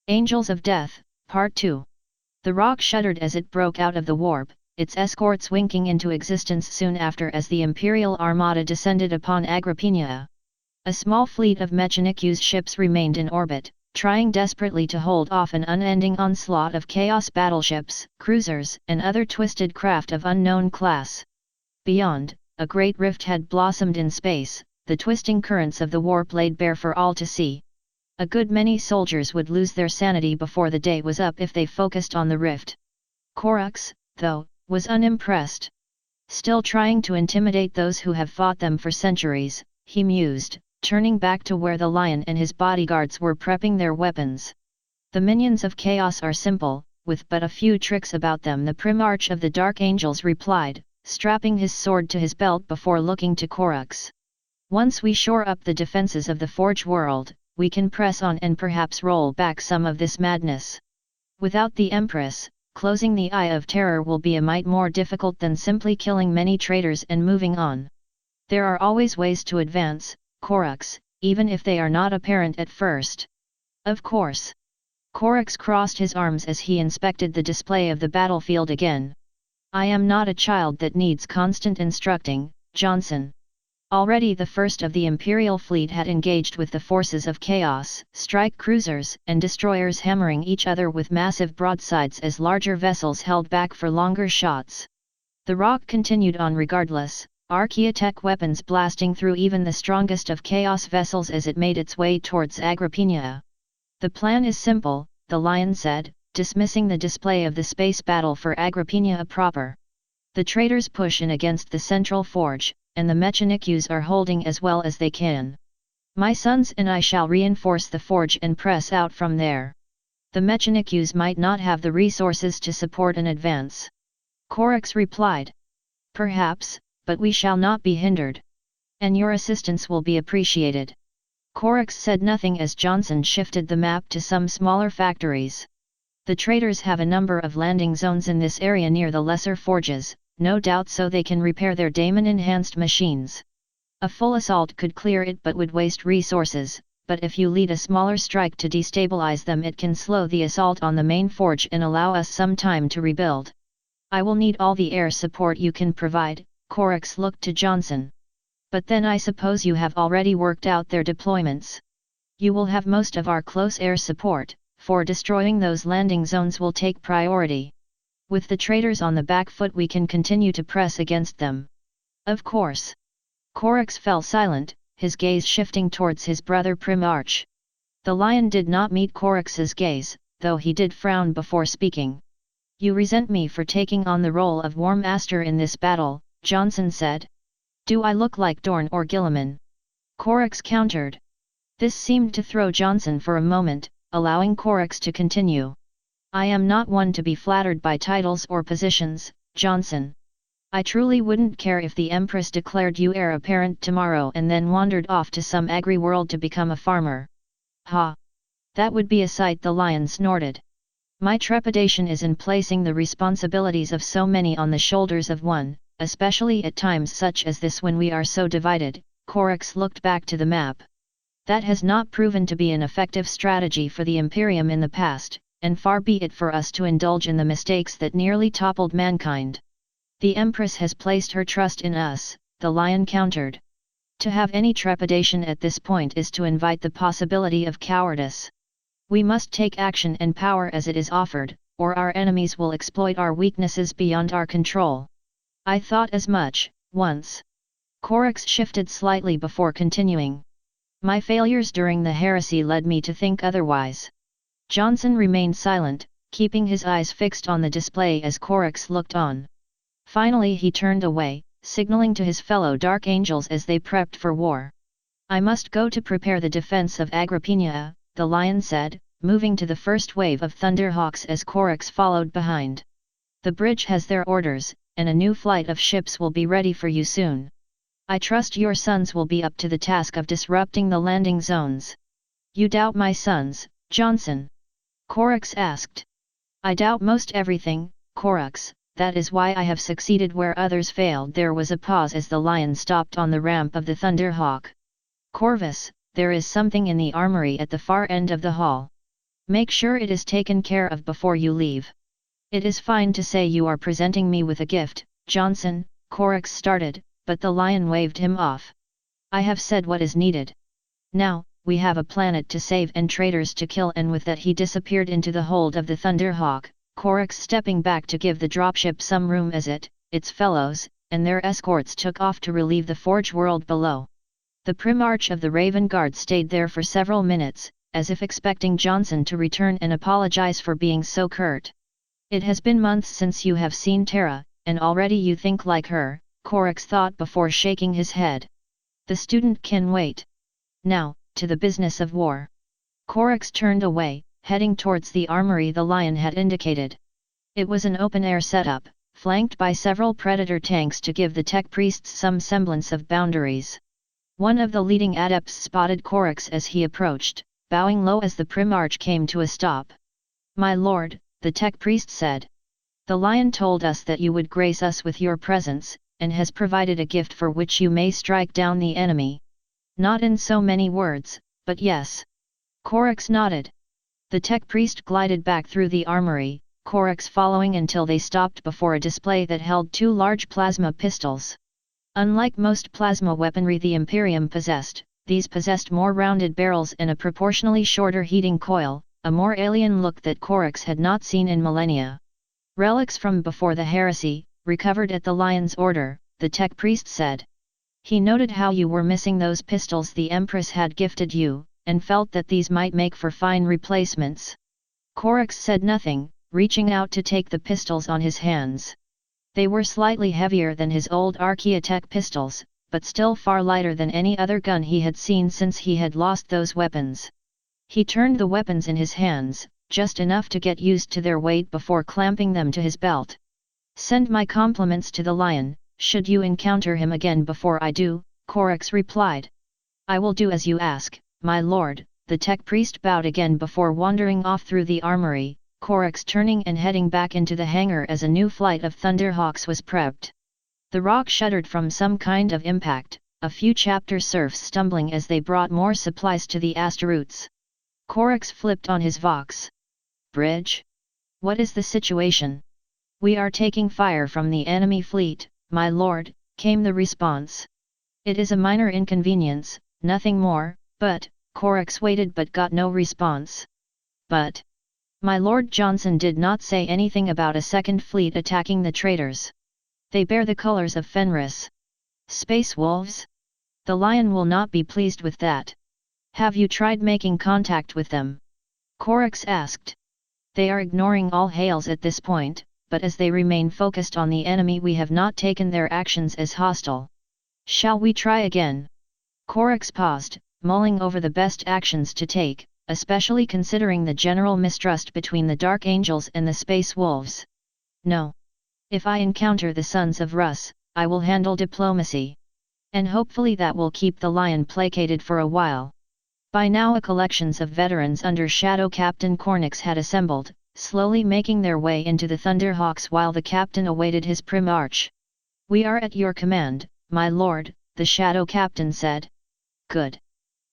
Angels of Death, Part 2. The rock shuddered as it broke out of the warp, its escorts winking into existence soon after as the Imperial Armada descended upon Agrippina. A small fleet of Mechanicu's ships remained in orbit, trying desperately to hold off an unending onslaught of Chaos battleships, cruisers, and other twisted craft of unknown class. Beyond, a great rift had blossomed in space, the twisting currents of the warp laid bare for all to see. A good many soldiers would lose their sanity before the day was up if they focused on the rift. Korax, though, was unimpressed. Still trying to intimidate those who have fought them for centuries, he mused, turning back to where the lion and his bodyguards were prepping their weapons. The minions of chaos are simple, with but a few tricks about them, the Primarch of the Dark Angels replied, strapping his sword to his belt before looking to Korax. Once we shore up the defenses of the Forge world, we can press on and perhaps roll back some of this madness. Without the Empress, closing the Eye of Terror will be a mite more difficult than simply killing many traitors and moving on. There are always ways to advance, Korax, even if they are not apparent at first. Of course. Korax crossed his arms as he inspected the display of the battlefield again. I am not a child that needs constant instructing, Johnson. Already the first of the Imperial fleet had engaged with the forces of chaos, strike cruisers and destroyers hammering each other with massive broadsides as larger vessels held back for longer shots. The rock continued on regardless, Archaeotech weapons blasting through even the strongest of chaos vessels as it made its way towards Agrippina. The plan is simple, the Lion said, dismissing the display of the space battle for Agrippina proper. The traitors push in against the central forge, and the Mechanicus are holding as well as they can. My sons and I shall reinforce the forge and press out from there. The Mechanicus might not have the resources to support an advance. Korax replied. Perhaps, but we shall not be hindered. And your assistance will be appreciated. Korax said nothing as Johnson shifted the map to some smaller factories. The traitors have a number of landing zones in this area near the lesser forges, no doubt so they can repair their daemon-enhanced machines. A full assault could clear it but would waste resources, but if you lead a smaller strike to destabilize them it can slow the assault on the main forge and allow us some time to rebuild. I will need all the air support you can provide, Korax looked to Johnson. But then I suppose you have already worked out their deployments. You will have most of our close air support, for destroying those landing zones will take priority. With the traitors on the back foot we can continue to press against them. Of course. Korax fell silent, his gaze shifting towards his brother Primarch. The Lion did not meet Korax's gaze, though he did frown before speaking. You resent me for taking on the role of War Master in this battle, Johnson said. Do I look like Dorn or Gilliman? Korax countered. This seemed to throw Johnson for a moment, allowing Korax to continue. I am not one to be flattered by titles or positions, Johnson. I truly wouldn't care if the Empress declared you heir apparent tomorrow and then wandered off to some agri-world to become a farmer. Ha! That would be a sight, the Lion snorted. My trepidation is in placing the responsibilities of so many on the shoulders of one, especially at times such as this when we are so divided. Korax looked back to the map. That has not proven to be an effective strategy for the Imperium in the past, and far be it for us to indulge in the mistakes that nearly toppled mankind. The Empress has placed her trust in us, the Lion countered. To have any trepidation at this point is to invite the possibility of cowardice. We must take action and power as it is offered, or our enemies will exploit our weaknesses beyond our control. I thought as much, once. Korax shifted slightly before continuing. My failures during the heresy led me to think otherwise. Johnson remained silent, keeping his eyes fixed on the display as Korax looked on. Finally he turned away, signaling to his fellow Dark Angels as they prepped for war. I must go to prepare the defense of Agrippina, the Lion said, moving to the first wave of Thunderhawks as Korax followed behind. The bridge has their orders, and a new flight of ships will be ready for you soon. I trust your sons will be up to the task of disrupting the landing zones. You doubt my sons, Johnson? Korax asked. I doubt most everything, Korax, that is why I have succeeded where others failed. There was a pause as the Lion stopped on the ramp of the Thunderhawk. Corvus, there is something in the armory at the far end of the hall. Make sure it is taken care of before you leave. It is fine to say you are presenting me with a gift, Johnson, Corax started, but the lion waved him off. I have said what is needed. Now, we have a planet to save and traitors to kill, and with that he disappeared into the hold of the Thunderhawk, Corax stepping back to give the dropship some room as its fellows, and their escorts took off to relieve the forge world below. The Primarch of the Raven Guard stayed there for several minutes, as if expecting Johnson to return and apologize for being so curt. It has been months since you have seen Terra, and already you think like her, Corax thought before shaking his head. The student can wait. Now, to the business of war. Corax turned away, heading towards the armory the lion had indicated. It was an open-air setup, flanked by several predator tanks to give the tech priests some semblance of boundaries. One of the leading adepts spotted Corax as he approached, bowing low as the Primarch came to a stop. "My lord," the tech priest said. "The lion told us that you would grace us with your presence, and has provided a gift for which you may strike down the enemy." "Not in so many words, but yes." Corax nodded. The tech priest glided back through the armory, Corax following until they stopped before a display that held 2 large plasma pistols. Unlike most plasma weaponry the Imperium possessed, these possessed more rounded barrels and a proportionally shorter heating coil, a more alien look that Corax had not seen in millennia. "Relics from before the heresy, recovered at the Lion's order," the tech priest said. He noted how you were missing those pistols the Empress had gifted you, and felt that these might make for fine replacements. Corax said nothing, reaching out to take the pistols on his hands. They were slightly heavier than his old Archaeotech pistols, but still far lighter than any other gun he had seen since he had lost those weapons. He turned the weapons in his hands, just enough to get used to their weight before clamping them to his belt. "Send my compliments to the lion, should you encounter him again before I do," Corax replied. "I will do as you ask, my lord," the tech priest bowed again before wandering off through the armory, Corax turning and heading back into the hangar as a new flight of Thunderhawks was prepped. The rock shuddered from some kind of impact, a few chapter serfs stumbling as they brought more supplies to the asteroids. Corax flipped on his vox. "Bridge? What is the situation?" "We are taking fire from the enemy fleet, my lord," came the response. "It is a minor inconvenience, nothing more," but Corax waited but got no response. "But my lord Johnson did not say anything about a second fleet attacking the traitors. They bear the colors of Fenris. Space wolves? The lion will not be pleased with that. Have you tried making contact with them?" Corax asked. "They are ignoring all hails at this point, but as they remain focused on the enemy we have not taken their actions as hostile. Shall we try again?" Corax paused, mulling over the best actions to take, especially considering the general mistrust between the Dark Angels and the Space Wolves. "No. If I encounter the Sons of Russ, I will handle diplomacy. And hopefully that will keep the lion placated for a while." By now a collections of veterans under Shadow Captain Cornix had assembled, slowly making their way into the Thunderhawks while the captain awaited his Primarch. "We are at your command, my lord," the Shadow Captain said. "Good."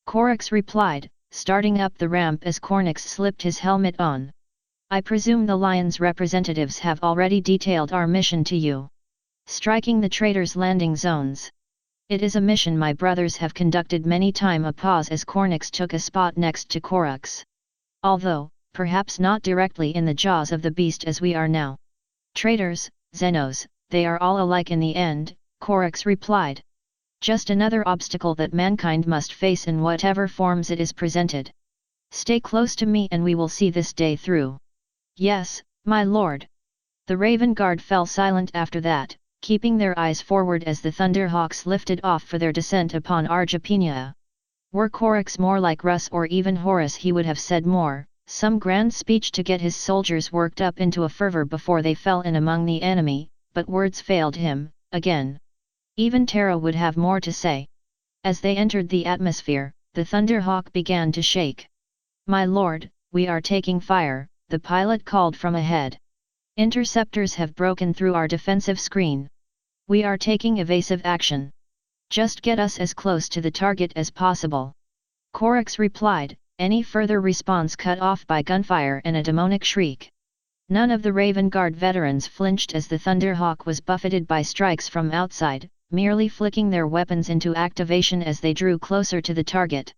Corax replied, starting up the ramp as Cornix slipped his helmet on. "I presume the Lion's representatives have already detailed our mission to you. Striking the traitors' landing zones. It is a mission my brothers have conducted many times." A pause as Cornix took a spot next to Corax. "Although, perhaps not directly in the jaws of the beast as we are now. Traitors, Xenos, they are all alike in the end," Corax replied. "Just another obstacle that mankind must face in whatever forms it is presented. Stay close to me and we will see this day through." "Yes, my lord." The Raven Guard fell silent after that, keeping their eyes forward as the Thunderhawks lifted off for their descent upon Argopenia. Were Corax more like Russ or even Horus he would have said more, some grand speech to get his soldiers worked up into a fervor before they fell in among the enemy, but words failed him, again. Even Terra would have more to say. As they entered the atmosphere, the Thunderhawk began to shake. "My lord, we are taking fire," the pilot called from ahead. "Interceptors have broken through our defensive screen. We are taking evasive action. Just get us as close to the target as possible." Corax replied, any further response cut off by gunfire and a demonic shriek. None of the Raven Guard veterans flinched as the Thunderhawk was buffeted by strikes from outside, merely flicking their weapons into activation as they drew closer to the target.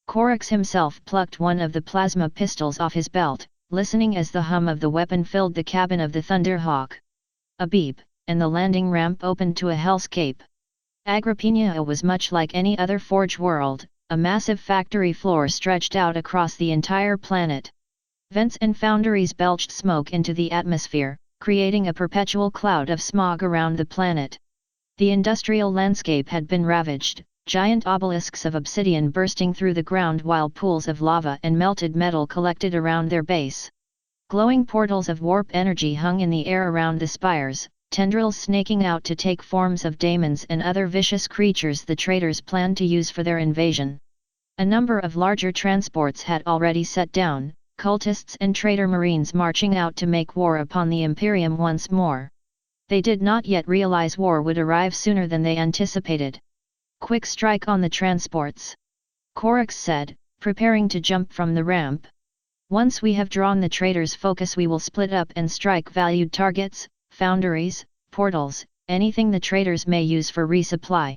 Corax himself plucked one of the plasma pistols off his belt, listening as the hum of the weapon filled the cabin of the Thunderhawk. A beep, and the landing ramp opened to a hellscape. Agrippina was much like any other Forge world, a massive factory floor stretched out across the entire planet. Vents and foundries belched smoke into the atmosphere, creating a perpetual cloud of smog around the planet. The industrial landscape had been ravaged, giant obelisks of obsidian bursting through the ground while pools of lava and melted metal collected around their base. Glowing portals of warp energy hung in the air around the spires, tendrils snaking out to take forms of daemons and other vicious creatures the traitors planned to use for their invasion. A number of larger transports had already set down, cultists and traitor marines marching out to make war upon the Imperium once more. They did not yet realize war would arrive sooner than they anticipated. "Quick strike on the transports," Corax said, preparing to jump from the ramp. "Once we have drawn the traitors' focus, we will split up and strike valued targets, foundries, portals, anything the traitors may use for resupply.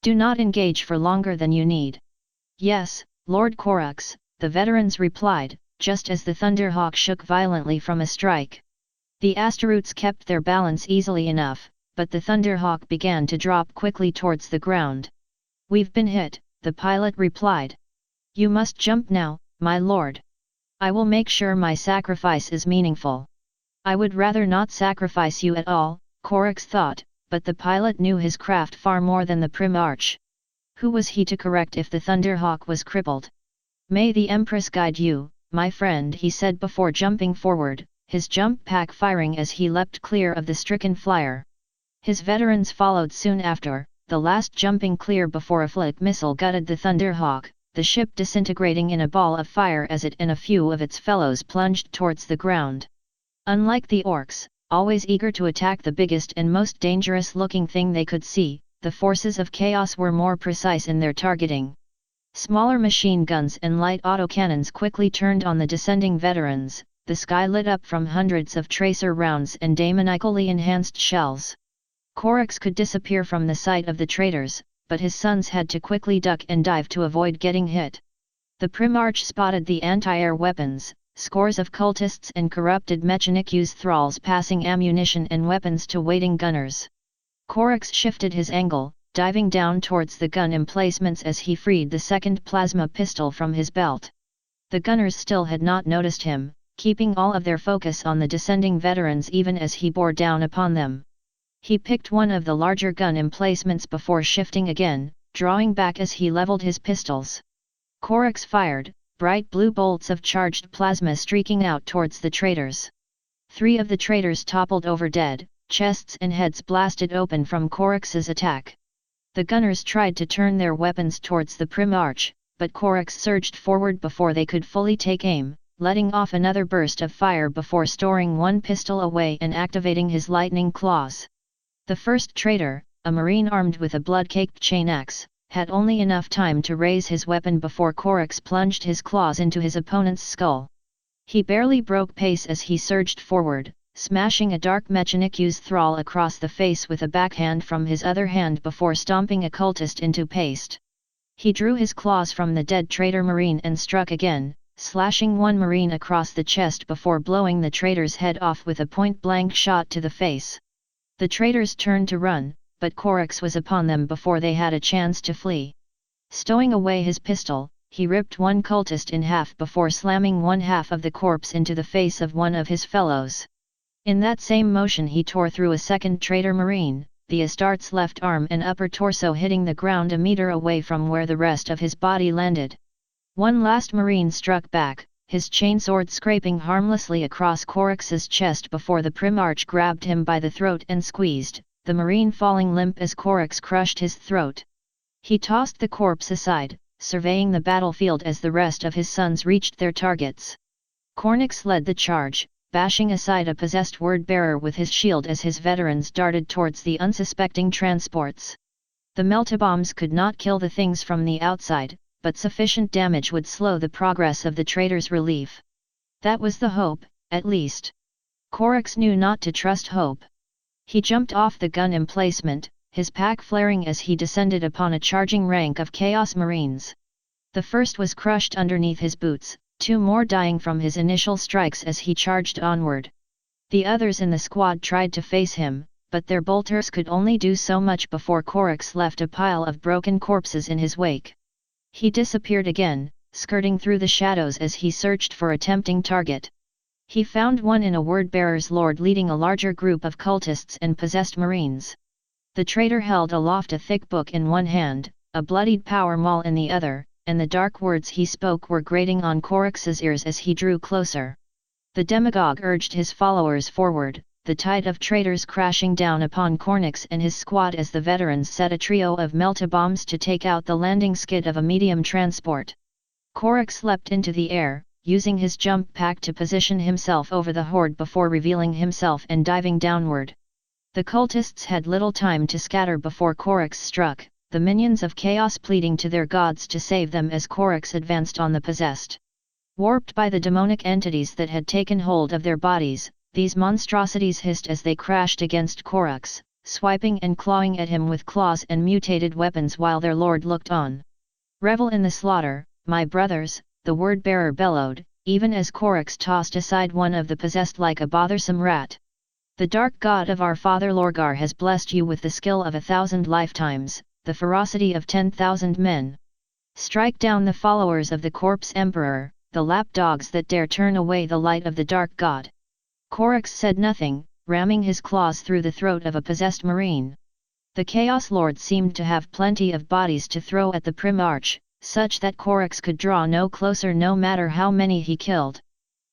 Do not engage for longer than you need." "Yes, Lord Corax," the veterans replied, just as the Thunderhawk shook violently from a strike. The Asteroutes kept their balance easily enough, but the Thunderhawk began to drop quickly towards the ground. "We've been hit," the pilot replied. "You must jump now, my lord. I will make sure my sacrifice is meaningful." "I would rather not sacrifice you at all," Corax thought, but the pilot knew his craft far more than the Primarch. Who was he to correct if the Thunderhawk was crippled? "May the Empress guide you, my friend," he said before jumping forward, his jump pack firing as he leapt clear of the stricken flyer. His veterans followed soon after, the last jumping clear before a flak missile gutted the Thunderhawk, the ship disintegrating in a ball of fire as it and a few of its fellows plunged towards the ground. Unlike the orcs, always eager to attack the biggest and most dangerous-looking thing they could see, the forces of chaos were more precise in their targeting. Smaller machine guns and light autocannons quickly turned on the descending veterans, the sky lit up from hundreds of tracer rounds and demonically enhanced shells. Corax could disappear from the sight of the traitors, but his sons had to quickly duck and dive to avoid getting hit. The Primarch spotted the anti-air weapons, scores of cultists and corrupted Mechanicu's thralls passing ammunition and weapons to waiting gunners. Corax shifted his angle, diving down towards the gun emplacements as he freed the second plasma pistol from his belt. The gunners still had not noticed him, keeping all of their focus on the descending veterans even as he bore down upon them. He picked one of the larger gun emplacements before shifting again, drawing back as he leveled his pistols. Corax fired, bright blue bolts of charged plasma streaking out towards the traitors. 3 of the traitors toppled over dead, chests and heads blasted open from Corax's attack. The gunners tried to turn their weapons towards the Primarch, but Corax surged forward before they could fully take aim, letting off another burst of fire before storing one pistol away and activating his lightning claws. The first traitor, a marine armed with a blood-caked chain axe, had only enough time to raise his weapon before Corax plunged his claws into his opponent's skull. He barely broke pace as he surged forward, smashing a dark Mechanicu's thrall across the face with a backhand from his other hand before stomping a cultist into paste. He drew his claws from the dead traitor marine and struck again, slashing one marine across the chest before blowing the traitor's head off with a point-blank shot to the face. The traitors turned to run, but Corax was upon them before they had a chance to flee. Stowing away his pistol, he ripped one cultist in half before slamming one half of the corpse into the face of one of his fellows. In that same motion he tore through a second traitor marine, the Astarte's left arm and upper torso hitting the ground a meter away from where the rest of his body landed. One last marine struck back, his chainsword scraping harmlessly across Corax's chest before the Primarch grabbed him by the throat and squeezed, the marine falling limp as Corax crushed his throat. He tossed the corpse aside, surveying the battlefield as the rest of his sons reached their targets. Cornix led the charge, bashing aside a possessed word-bearer with his shield as his veterans darted towards the unsuspecting transports. The meltabombs could not kill the things from the outside, but sufficient damage would slow the progress of the traitors' relief. That was the hope, at least. Korax knew not to trust hope. He jumped off the gun emplacement, his pack flaring as he descended upon a charging rank of Chaos Marines. The first was crushed underneath his boots, 2 more dying from his initial strikes as he charged onward. The others in the squad tried to face him, but their bolters could only do so much before Korax left a pile of broken corpses in his wake. He disappeared again, skirting through the shadows as he searched for a tempting target. He found one in a word-bearer's lord leading a larger group of cultists and possessed marines. The traitor held aloft a thick book in one hand, a bloodied power maul in the other, and the dark words he spoke were grating on Korax's ears as he drew closer. The demagogue urged his followers forward, the tide of traitors crashing down upon Kornix and his squad as the veterans set a trio of melta-bombs to take out the landing skid of a medium transport. Korax leapt into the air, using his jump pack to position himself over the horde before revealing himself and diving downward. The cultists had little time to scatter before Korax struck, the minions of chaos pleading to their gods to save them as Korax advanced on the possessed. Warped by the demonic entities that had taken hold of their bodies, these monstrosities hissed as they crashed against Korax, swiping and clawing at him with claws and mutated weapons while their lord looked on. "Revel in the slaughter, my brothers," the word-bearer bellowed, even as Korax tossed aside one of the possessed like a bothersome rat. "The dark god of our father Lorgar has blessed you with the skill of 1,000 lifetimes, the ferocity of 10,000 men. Strike down the followers of the corpse emperor, the lapdogs that dare turn away the light of the dark god." Korax said nothing, ramming his claws through the throat of a possessed marine. The Chaos Lord seemed to have plenty of bodies to throw at the Primarch, such that Korax could draw no closer no matter how many he killed.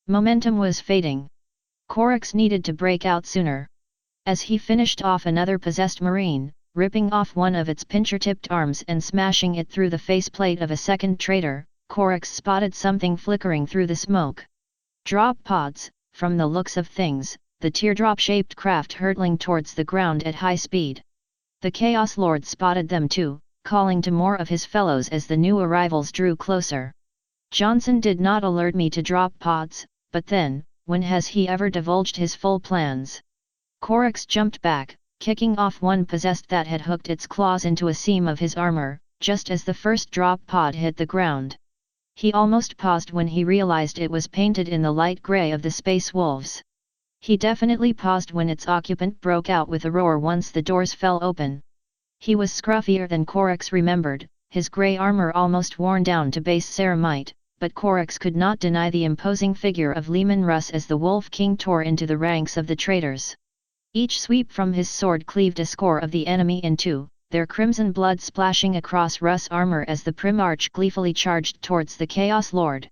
Momentum was fading. Korax needed to break out sooner. As he finished off another possessed marine, ripping off one of its pincher-tipped arms and smashing it through the faceplate of a second traitor, Korax spotted something flickering through the smoke. Drop pods, from the looks of things, the teardrop-shaped craft hurtling towards the ground at high speed. The Chaos Lord spotted them too, calling to more of his fellows as the new arrivals drew closer. "Johnson did not alert me to drop pods, but then, when has he ever divulged his full plans?" Korax jumped back, kicking off one possessed that had hooked its claws into a seam of his armor, just as the first drop pod hit the ground. He almost paused when he realized it was painted in the light grey of the Space Wolves. He definitely paused when its occupant broke out with a roar once the doors fell open. He was scruffier than Korax remembered, his grey armor almost worn down to base ceramite, but Korax could not deny the imposing figure of Leman Russ as the Wolf King tore into the ranks of the traitors. Each sweep from his sword cleaved a score of the enemy in two, their crimson blood splashing across Russ' armor as the Primarch gleefully charged towards the Chaos Lord.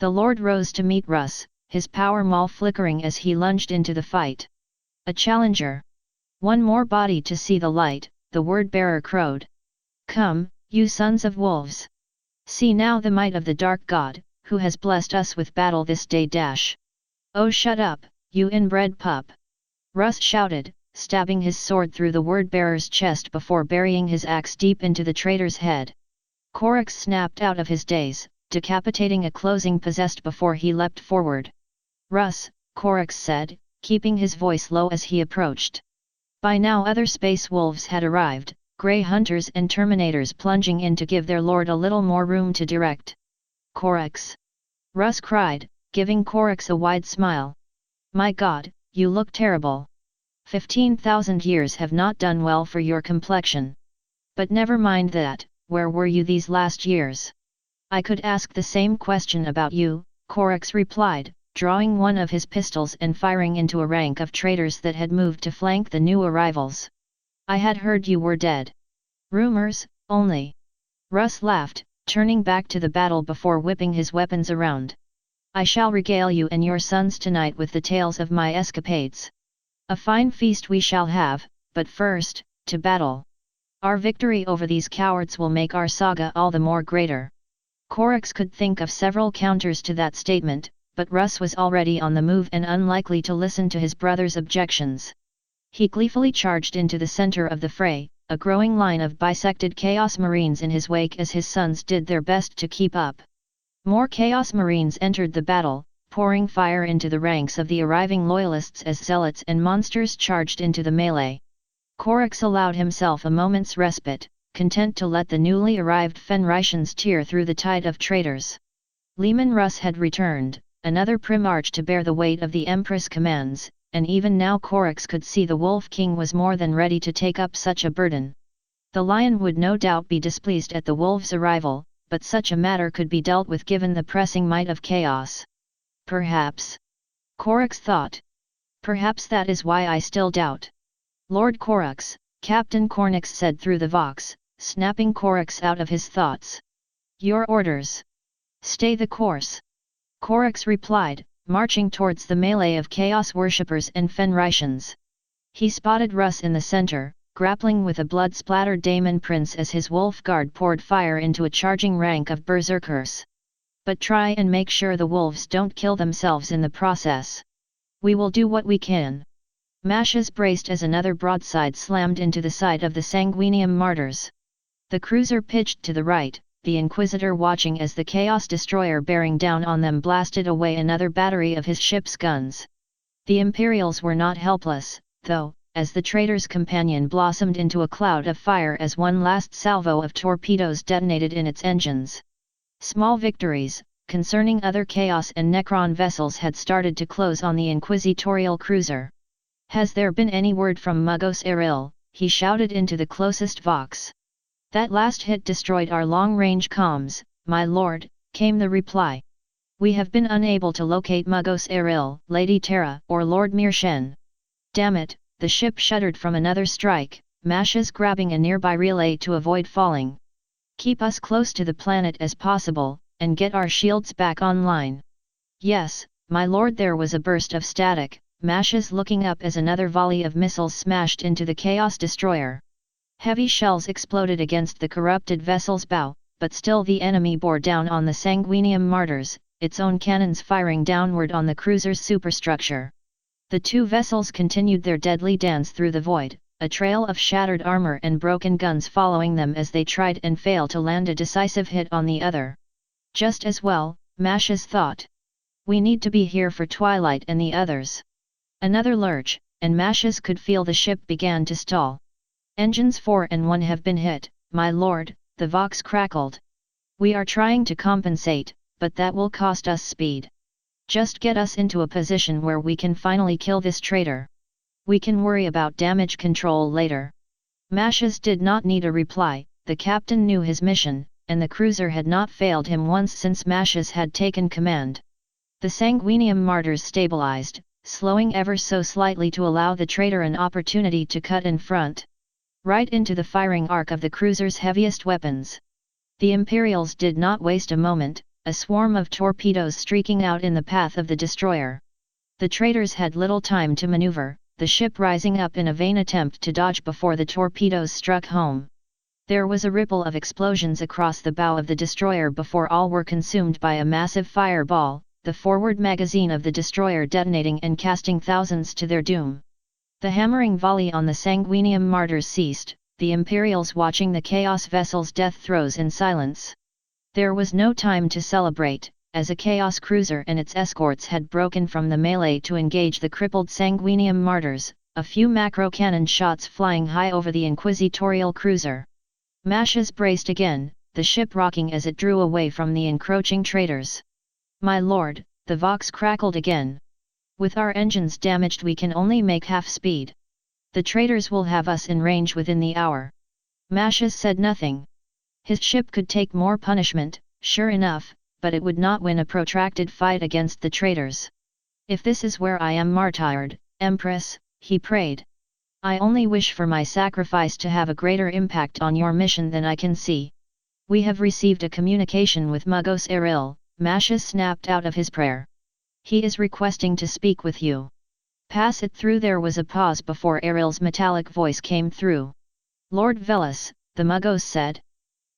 The Lord rose to meet Russ, his power maul flickering as he lunged into the fight. "A challenger. One more body to see the light," the word-bearer crowed. "Come, you sons of wolves. See now the might of the dark god, who has blessed us with battle this day. Oh, shut up, you inbred pup!" Russ shouted, stabbing his sword through the word-bearer's chest before burying his axe deep into the traitor's head. Korax snapped out of his daze, decapitating a closing possessed before he leapt forward. "Russ," Korax said, keeping his voice low as he approached. By now other space wolves had arrived, grey hunters and terminators plunging in to give their lord a little more room to direct. "Korax!" Russ cried, giving Korax a wide smile. "My god, you look terrible. 15,000 years have not done well for your complexion. But never mind that, where were you these last years?" "I could ask the same question about you," Korax replied, drawing one of his pistols and firing into a rank of traitors that had moved to flank the new arrivals. "I had heard you were dead. Rumors, only." Russ laughed, turning back to the battle before whipping his weapons around. "I shall regale you and your sons tonight with the tales of my escapades. A fine feast we shall have, but first, to battle. Our victory over these cowards will make our saga all the more greater." Korax could think of several counters to that statement, but Russ was already on the move and unlikely to listen to his brother's objections. He gleefully charged into the center of the fray, a growing line of bisected Chaos Marines in his wake as his sons did their best to keep up. More Chaos Marines entered the battle, pouring fire into the ranks of the arriving loyalists as zealots and monsters charged into the melee. Corax allowed himself a moment's respite, content to let the newly arrived Fenricians tear through the tide of traitors. Leman Russ had returned, another Primarch to bear the weight of the Empress commands, and even now Corax could see the Wolf King was more than ready to take up such a burden. The Lion would no doubt be displeased at the Wolf's arrival, but such a matter could be dealt with given the pressing might of chaos. Perhaps. Corax thought. Perhaps that is why I still doubt. Lord Corax, Captain Cornix said through the Vox, snapping Corax out of his thoughts. Your orders. Stay the course. Corax replied, marching towards the melee of Chaos worshippers and Fenricians. He spotted Russ in the center, grappling with a blood-splattered Daemon Prince as his Wolf Guard poured fire into a charging rank of berserkers. But try and make sure the wolves don't kill themselves in the process. We will do what we can. Mashes braced as another broadside slammed into the side of the Sanguinium Martyrs. The cruiser pitched to the right, the Inquisitor watching as the Chaos Destroyer bearing down on them blasted away another battery of his ship's guns. The Imperials were not helpless, though, as the traitor's companion blossomed into a cloud of fire as one last salvo of torpedoes detonated in its engines. Small victories, concerning other Chaos and Necron vessels had started to close on the Inquisitorial cruiser. Has there been any word from Mugos Eril? He shouted into the closest Vox. That last hit destroyed our long-range comms, my lord, came the reply. We have been unable to locate Mugos Eril, Lady Terra, or Lord Mirshen. Damn it, the ship shuddered from another strike, Mashes grabbing a nearby relay to avoid falling. Keep us close to the planet as possible, and get our shields back online. Yes, my lord. There was a burst of static, Mashes looking up as another volley of missiles smashed into the Chaos Destroyer. Heavy shells exploded against the corrupted vessel's bow, but still the enemy bore down on the Sanguinium Martyrs, its own cannons firing downward on the cruiser's superstructure. The two vessels continued their deadly dance through the void, a trail of shattered armor and broken guns following them as they tried and failed to land a decisive hit on the other. Just as well, Mashes thought. We need to be here for Twilight and the others. Another lurch, and Mashes could feel the ship began to stall. Engines 4 and 1 have been hit, my lord, the Vox crackled. We are trying to compensate, but that will cost us speed. Just get us into a position where we can finally kill this traitor. We can worry about damage control later. Mashes did not need a reply, the captain knew his mission, and the cruiser had not failed him once since Mashes had taken command. The Sanguinium Martyrs stabilized, slowing ever so slightly to allow the traitor an opportunity to cut in front. Right into the firing arc of the cruiser's heaviest weapons. The Imperials did not waste a moment, a swarm of torpedoes streaking out in the path of the destroyer. The traitors had little time to maneuver, the ship rising up in a vain attempt to dodge before the torpedoes struck home. There was a ripple of explosions across the bow of the destroyer before all were consumed by a massive fireball, the forward magazine of the destroyer detonating and casting thousands to their doom. The hammering volley on the Sanguinium Martyrs ceased, the Imperials watching the Chaos vessel's death throes in silence. There was no time to celebrate, as a Chaos cruiser and its escorts had broken from the melee to engage the crippled Sanguinium Martyrs, a few macro cannon shots flying high over the Inquisitorial cruiser. Mashes braced again, the ship rocking as it drew away from the encroaching traitors. My lord, the Vox crackled again. With our engines damaged we can only make half speed. The traitors will have us in range within the hour. Mashes said nothing. His ship could take more punishment, sure enough, but it would not win a protracted fight against the traitors. If this is where I am martyred, Empress, he prayed. I only wish for my sacrifice to have a greater impact on your mission than I can see. We have received a communication with Mugos Eril, Mashes snapped out of his prayer. He is requesting to speak with you. Pass it through. There was a pause before Eril's metallic voice came through. Lord Velas, the Mugos said.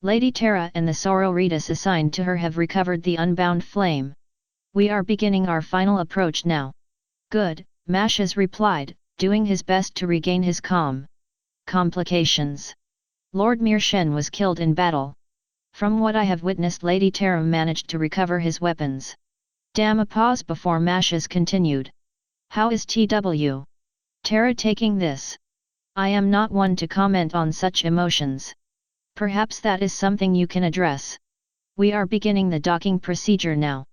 Lady Terra and the Sororitas assigned to her have recovered the unbound flame. We are beginning our final approach now. Good, Mashes replied, doing his best to regain his calm. Complications. Lord Meershen was killed in battle. From what I have witnessed, Lady Tara managed to recover his weapons. Damn. A pause before Mashes continued. How is TW Tara taking this? I am not one to comment on such emotions. Perhaps that is something you can address. We are beginning the docking procedure now.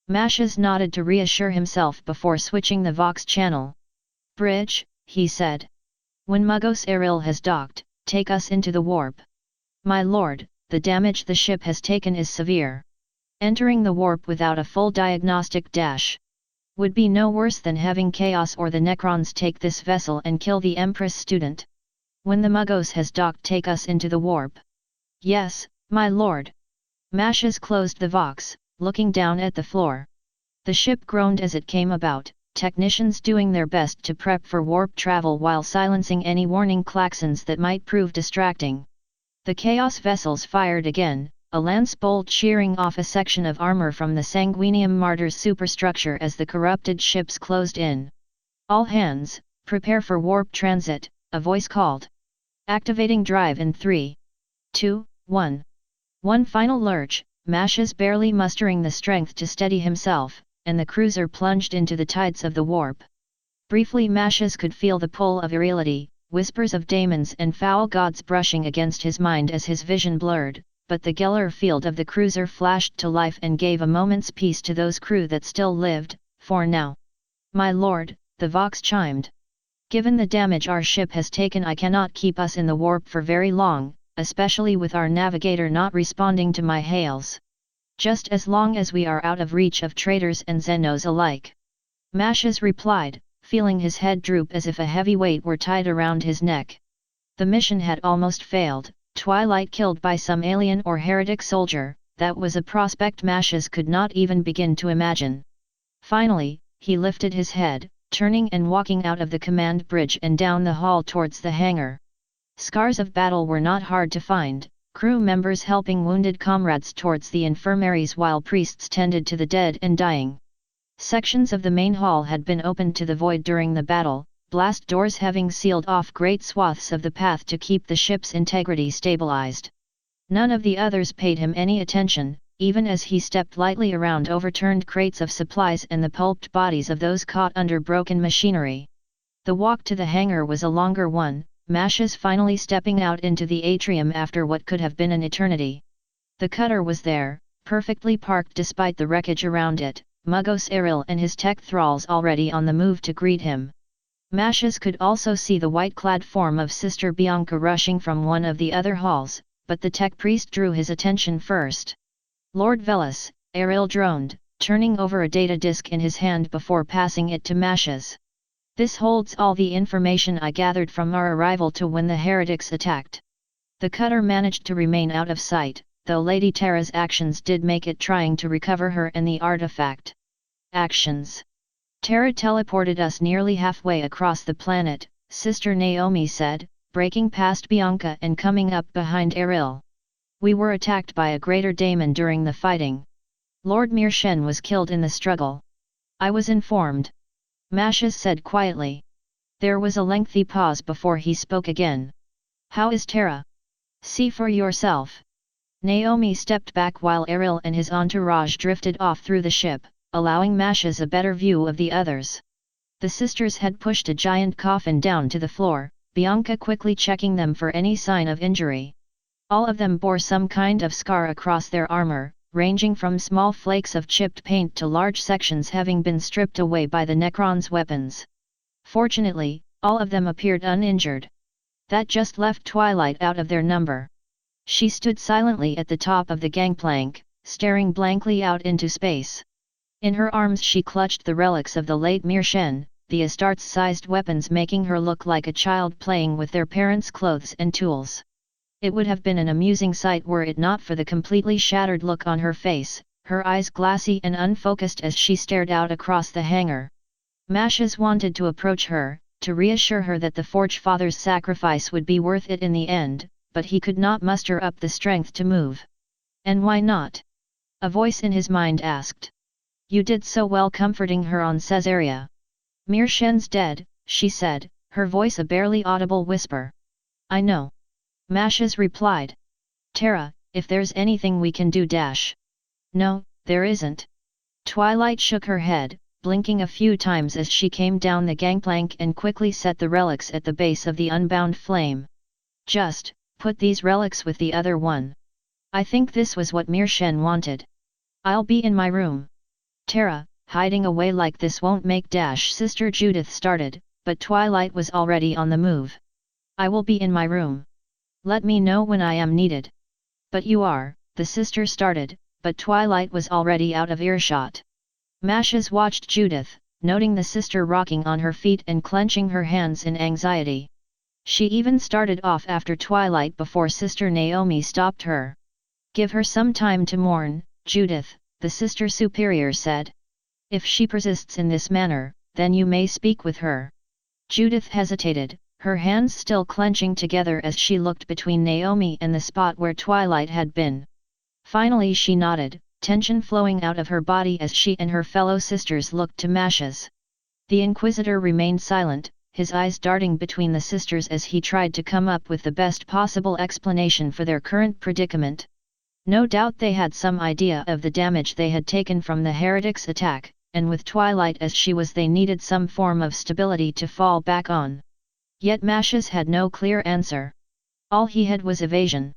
Mashes nodded to reassure himself before switching the Vox channel. Bridge, he said. When Mugos Eril has docked, take us into the warp. My lord, the damage the ship has taken is severe. Entering the warp without a full diagnostic dash would be no worse than having Chaos or the Necrons take this vessel and kill the Empress student. When the Mugos has docked, take us into the warp. Yes, my lord. Mashes closed the Vox, looking down at the floor. The ship groaned as it came about, technicians doing their best to prep for warp travel while silencing any warning klaxons that might prove distracting. The Chaos vessels fired again, a lance bolt shearing off a section of armor from the Sanguinium Martyr's superstructure as the corrupted ships closed in. All hands, prepare for warp transit, a voice called. Activating drive in 3, 2, 1. One final lurch, Mashes barely mustering the strength to steady himself, and the cruiser plunged into the tides of the warp. Briefly Mashes could feel the pull of virility, whispers of daemons and foul gods brushing against his mind as his vision blurred, but the Geller field of the cruiser flashed to life and gave a moment's peace to those crew that still lived, for now. My lord, the Vox chimed. Given the damage our ship has taken, I cannot keep us in the warp for very long, especially with our navigator not responding to my hails. Just as long as we are out of reach of traitors and Xenos alike. Mashes replied, feeling his head droop as if a heavy weight were tied around his neck. The mission had almost failed, Twilight killed by some alien or heretic soldier, that was a prospect Mashes could not even begin to imagine. Finally, he lifted his head, turning and walking out of the command bridge and down the hall towards the hangar. Scars of battle were not hard to find, crew members helping wounded comrades towards the infirmaries while priests tended to the dead and dying. Sections of the main hall had been opened to the void during the battle, blast doors having sealed off great swaths of the path to keep the ship's integrity stabilized. None of the others paid him any attention, even as he stepped lightly around overturned crates of supplies and the pulped bodies of those caught under broken machinery. The walk to the hangar was a longer one, Mashes finally stepping out into the atrium after what could have been an eternity. The cutter was there, perfectly parked despite the wreckage around it, Mugos Eril and his tech thralls already on the move to greet him. Mashes could also see the white-clad form of Sister Bianca rushing from one of the other halls, but the tech priest drew his attention first. Lord Velas, Eril droned, turning over a data disk in his hand before passing it to Mashes. This holds all the information I gathered from our arrival to when the heretics attacked. The cutter managed to remain out of sight, though Lady Tara's actions did make it trying to recover her and the artifact. Actions. Tara teleported us nearly halfway across the planet, Sister Naomi said, breaking past Bianca and coming up behind Eril. We were attacked by a greater daemon during the fighting. Lord Meershen was killed in the struggle. I was informed. Mashes said quietly. There was a lengthy pause before he spoke again. How is Tara? See for yourself. Naomi stepped back while Eril and his entourage drifted off through the ship, allowing Mashes a better view of the others. The sisters had pushed a giant coffin down to the floor, Bianca quickly checking them for any sign of injury. All of them bore some kind of scar across their armor, ranging from small flakes of chipped paint to large sections having been stripped away by the Necrons' weapons. Fortunately, all of them appeared uninjured. That just left Twilight out of their number. She stood silently at the top of the gangplank, staring blankly out into space. In her arms she clutched the relics of the late Meershen, the Astartes-sized weapons making her look like a child playing with their parents' clothes and tools. It would have been an amusing sight were it not for the completely shattered look on her face, her eyes glassy and unfocused as she stared out across the hangar. Mashes wanted to approach her, to reassure her that the Forge Father's sacrifice would be worth it in the end, but he could not muster up the strength to move. And why not? A voice in his mind asked. You did so well comforting her on Caesarea. Meershen's dead, she said, her voice a barely audible whisper. I know. Mashes replied. Tara, if there's anything we can do dash. No, there isn't. Twilight shook her head, blinking a few times as she came down the gangplank and quickly set the relics at the base of the unbound flame. Just, put these relics with the other one. I think this was what Mirshen wanted. I'll be in my room. Tara, hiding away like this won't make dash. Sister Judith started, but Twilight was already on the move. I will be in my room. Let me know when I am needed. But you are, the sister started, but Twilight was already out of earshot. Mashes watched Judith, noting the sister rocking on her feet and clenching her hands in anxiety. She even started off after Twilight before Sister Naomi stopped her. Give her some time to mourn, Judith, the Sister Superior said. If she persists in this manner, then you may speak with her. Judith hesitated, her hands still clenching together as she looked between Naomi and the spot where Twilight had been. Finally she nodded, tension flowing out of her body as she and her fellow sisters looked to Mashes. The Inquisitor remained silent, his eyes darting between the sisters as he tried to come up with the best possible explanation for their current predicament. No doubt they had some idea of the damage they had taken from the heretics' attack, and with Twilight as she was they needed some form of stability to fall back on. Yet Mashes had no clear answer. All he had was evasion.